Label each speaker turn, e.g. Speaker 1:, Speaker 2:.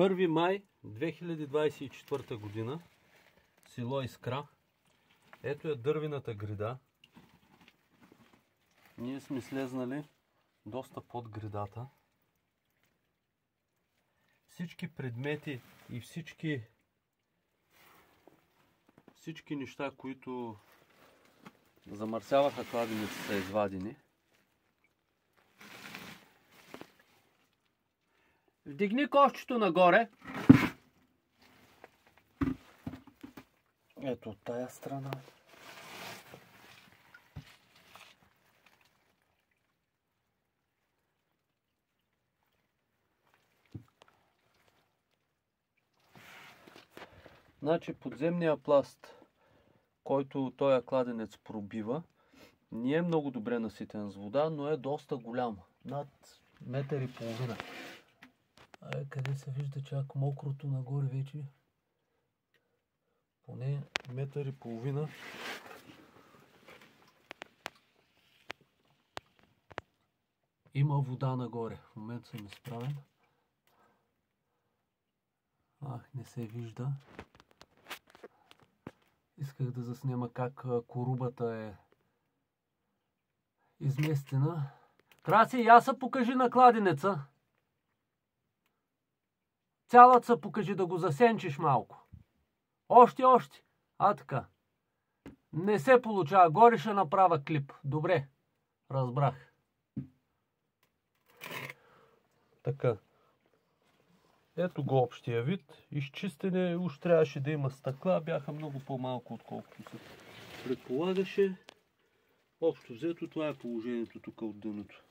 Speaker 1: 1 май 2024 година, село Искра. Ето е дървената града. Ние сме слезнали доста под градата. Всички предмети и всички неща, които замърсяваха кладенеца, са извадени. Вдигни кошчето нагоре. Ето от тая страна. Значи подземния пласт, който този кладенец пробива, не е много добре наситен с вода, но е доста голям. Над 1,5 метра. Къде се вижда чак мокрото нагоре вече? Поне 1,5 метра. Има вода нагоре. В момента съм изправен. Не се вижда. Исках да заснема как корубата е изместена. Краси, я се покажи на кладенеца. Цялата се покажи, да го засенчиш малко. Още. Така. Не се получава. Горе ще направя клип. Добре. Разбрах. Така. Ето го общия вид. Изчистене, уж трябваше да има стъкла. Бяха много по-малко, отколкото се предполагаше. Общо взето, това е положението тук от дъното.